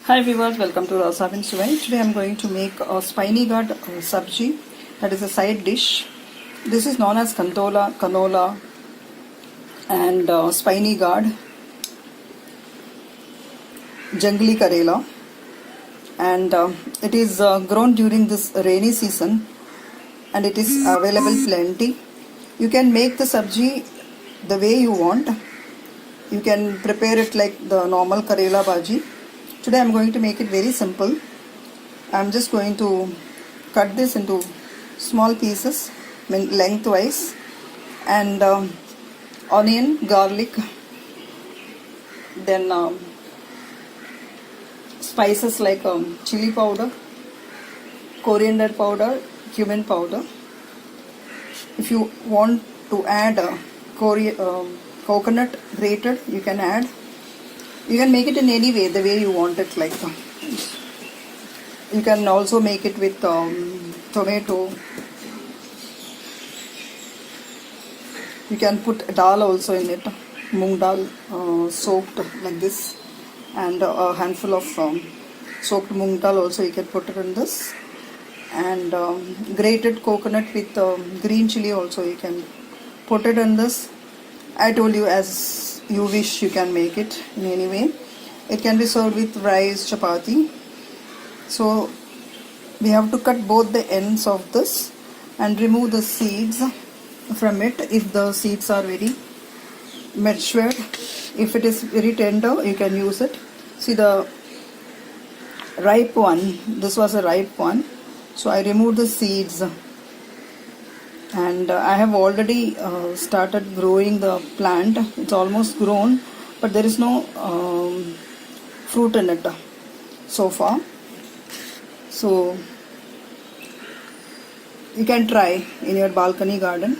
Hi viewers, welcome to Rasavin Suwai. Today I am going to make a Spiny Gourd Subzi, that is a side dish. This is known as Kantola, canola and Spiny Gourd, Junglee Karela, and it is grown during this rainy season and it is available plenty. You can make the Subzi the way you want. You can prepare it like the normal Karela Bhaji. Today I am going to make it very simple. I am just going to cut this into small pieces, lengthwise, and onion, garlic, then spices like chilli powder, coriander powder, cumin powder. If you want to add coconut grated, you can add. You can make it in any way, the way you want it. Like you can also make it with tomato. You can put dal also in it, moong dal soaked like this, and a handful of soaked moong dal also you can put it in this, and grated coconut with green chili also you can put it in this. I told you, as you wish, you can make it in any way. It can be served with rice, chapati. So we have to cut both the ends of this and remove the seeds from it if the seeds are very matured. If it is very tender, you can use it. See the ripe one, this was a ripe one, so I removed the seeds, and I have already started growing the plant. It's almost grown, but there is no fruit in it so far. So you can try in your balcony garden.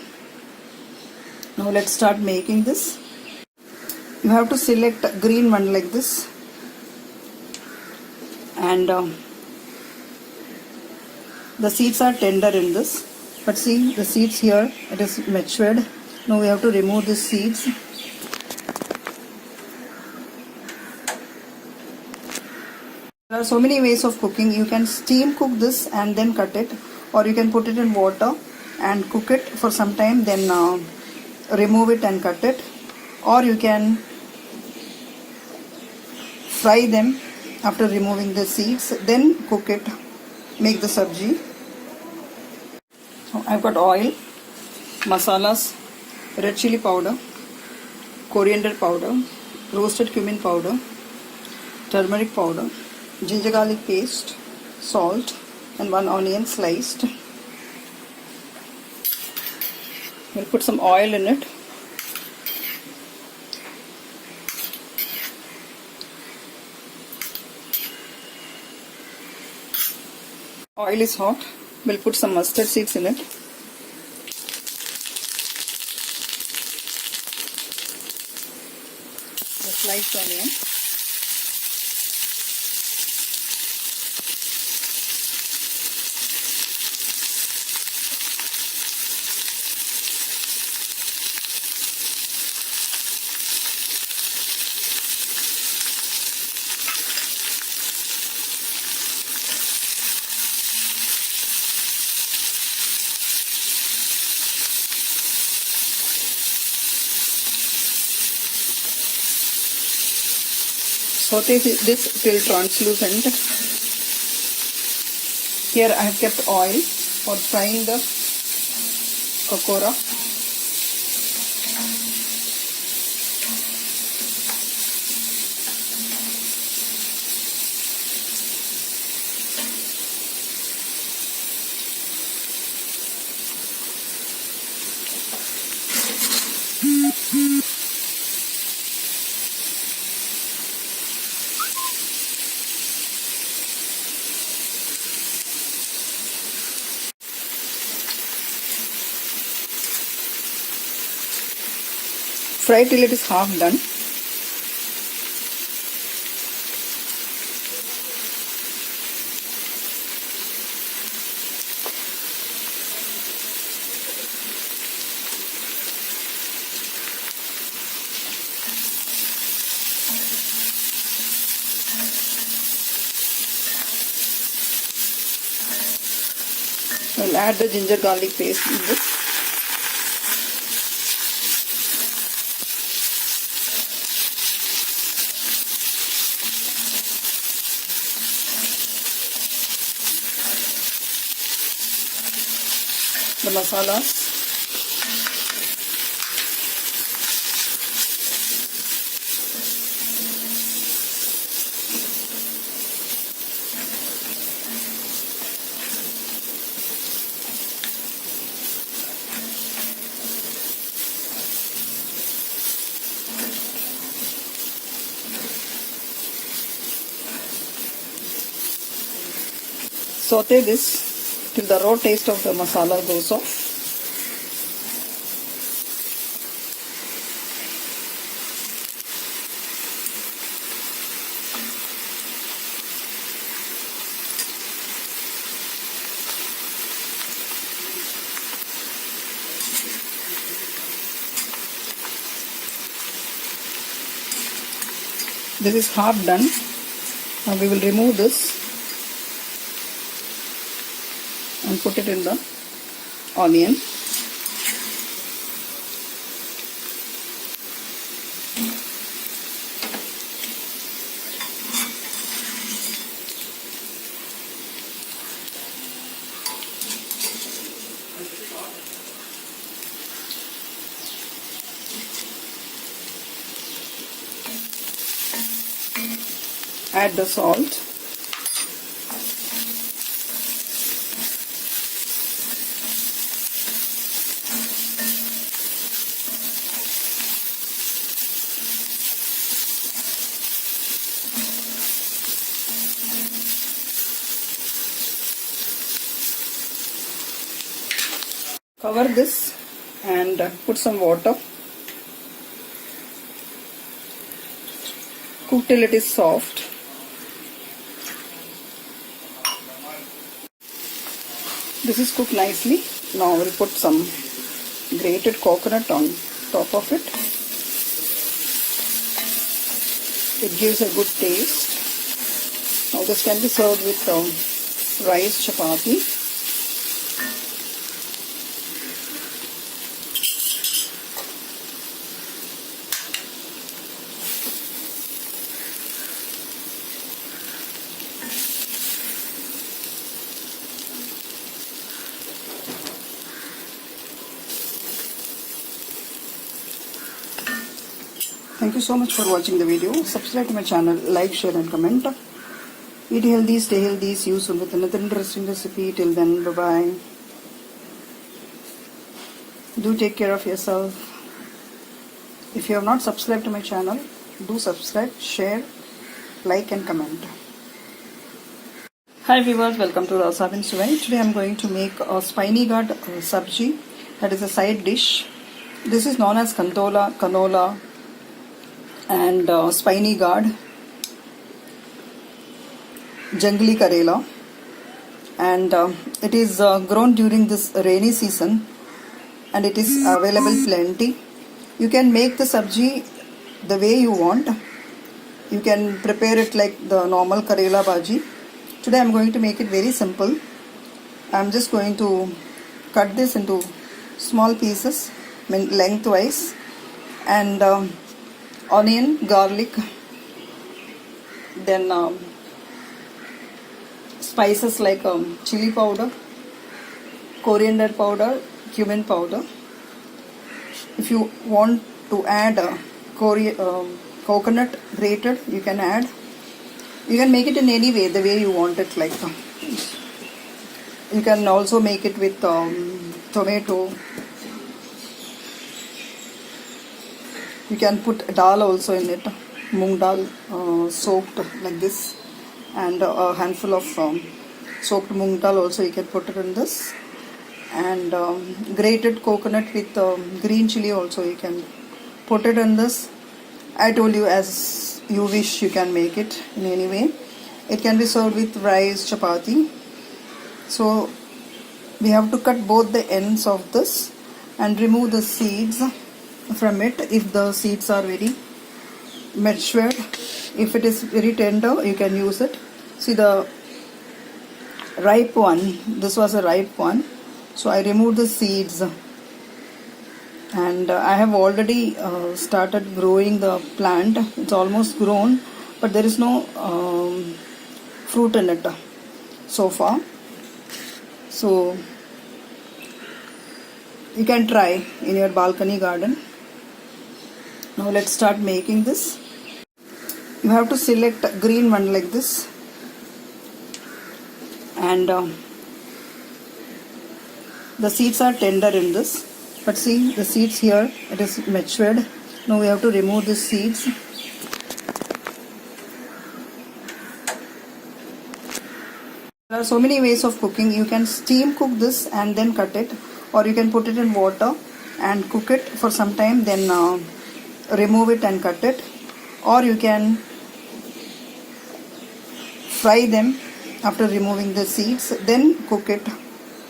Now let's start making this. You have to select a green one like this, and the seeds are tender in this. But see the seeds here, it is matured. Now we have to remove the seeds. There are so many ways of cooking. You can steam cook this and then cut it, or you can put it in water and cook it for some time, then remove it and cut it, or you can fry them after removing the seeds, then cook it, make the sabji. I've got oil, masalas, red chilli powder, coriander powder, roasted cumin powder, turmeric powder, ginger garlic paste, salt, and one onion sliced. We'll put some oil in it. Oil is hot. We'll put some mustard seeds in it. A sliced onion. Saute this till translucent. Here I have kept oil for frying the pakora. Fry till it is half done. add the ginger garlic paste in this. The masalas. Saute this till the raw taste of the masala goes off. This is half done. Now we will remove this and put it in the onion. Add the salt. Cover this and put some water. Cook till it is soft. This is cooked nicely. Now we'll put some grated coconut on top of it. It gives a good taste. Now this can be served with rice chapati. Thank you so much for watching the video. Subscribe to my channel, like, share and comment. Eat healthy, stay healthy. See you soon with another interesting recipe. Till then, bye-bye. Do take care of yourself. If you have not subscribed to my channel, do subscribe, share, like and comment. Hi viewers, welcome to Rasabin Suvai. Today I am going to make a Spiny Gourd Subzi. That is a side dish. This is known as Kantola, canola and Spiny Gourd, Junglee Karela, and it is grown during this rainy season and it is available plenty. You can make the sabji the way you want. You can prepare it like the normal Karela bhaji. Today I am going to make it very simple. I am just going to cut this into small pieces, lengthwise, and onion, garlic, then spices like chilli powder, coriander powder, cumin powder. If you want to add coconut grated, you can add. You can make it in any way, the way you want it. Like you can also make it with tomato. You can put dal also in it, moong dal soaked like this, and a handful of soaked moong dal also you can put it in this, and grated coconut with green chili also you can put it in this. I told you, as you wish, you can make it in any way. It can be served with rice, chapati. So we have to cut both the ends of this and remove the seeds from it if the seeds are very matured. If it is very tender, you can use it. See the ripe one, this was a ripe one. So I removed the seeds, and I have already started growing the plant. It's almost grown, but there is no fruit in it so far. So you can try in your balcony garden. Now let's start making this. You have to select a green one like this, and the seeds are tender in this, but see the seeds here, it is matured. Now we have to remove the seeds. There are so many ways of cooking. You can steam cook this and then cut it, or you can put it in water and cook it for some time, then remove it and cut it, or you can fry them after removing the seeds, then cook it,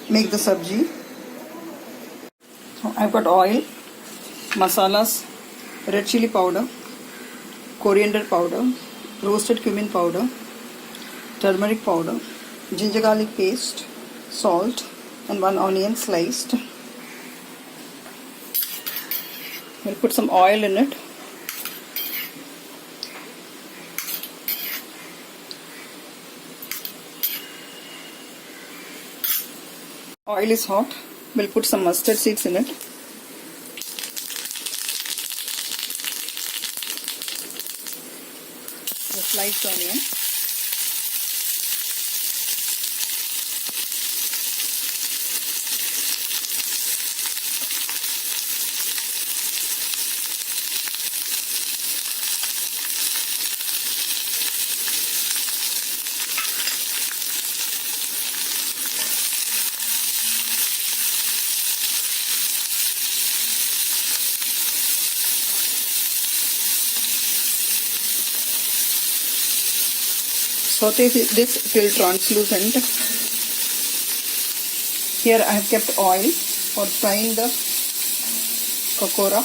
make the sabji. So I've got oil, masalas, red chilli powder, coriander powder, roasted cumin powder, turmeric powder, ginger garlic paste, salt, and 1 onion sliced. We'll put some oil in it. Oil is hot. We'll put some mustard seeds in it. The sliced onion. Saute this till translucent. Here I have kept oil for frying the pakora.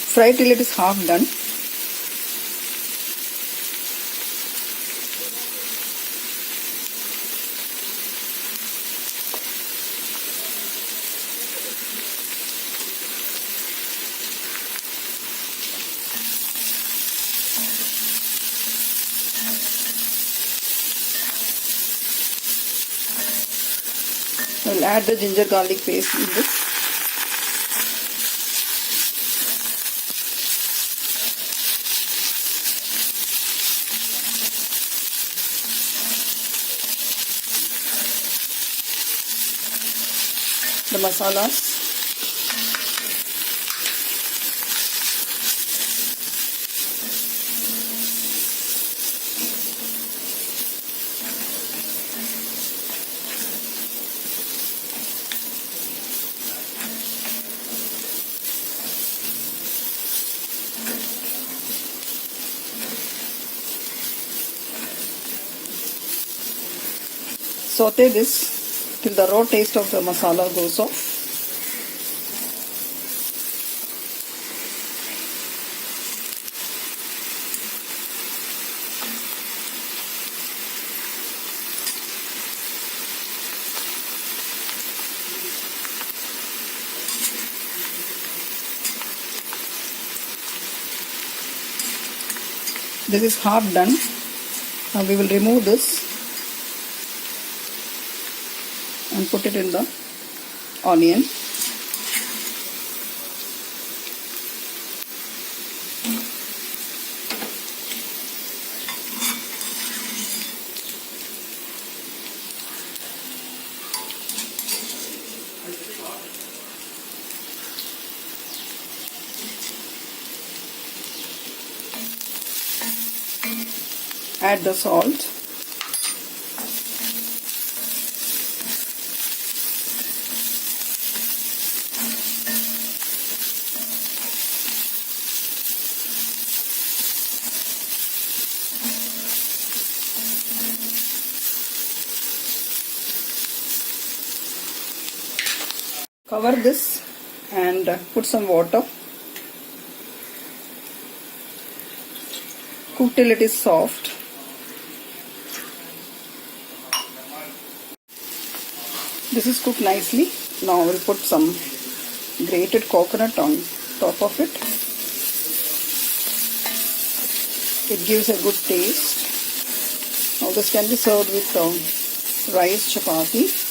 Fry till it is half done. We'll add the ginger garlic paste in this. The masalas. Saute this till the raw taste of the masala goes off. This is half done. Now we will remove this and put it in the onion. Add the salt. Cover this and put some water. Cook till it is soft. This is cooked nicely. Now we'll put some grated coconut on top of it. It gives a good taste. Now this can be served with rice chapati.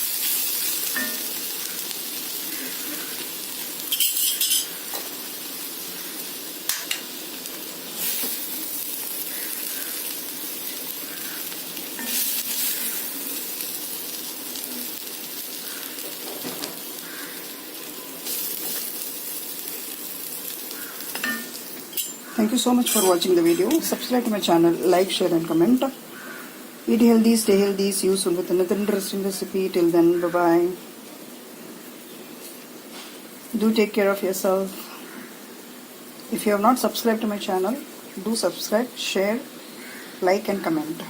Thank you so much for watching the video. Subscribe to my channel, like, share and comment. Eat healthy, stay healthy. See you soon with another interesting recipe. Till then, bye-bye. Do take care of yourself. If you have not subscribed to my channel, do subscribe, share, like and comment.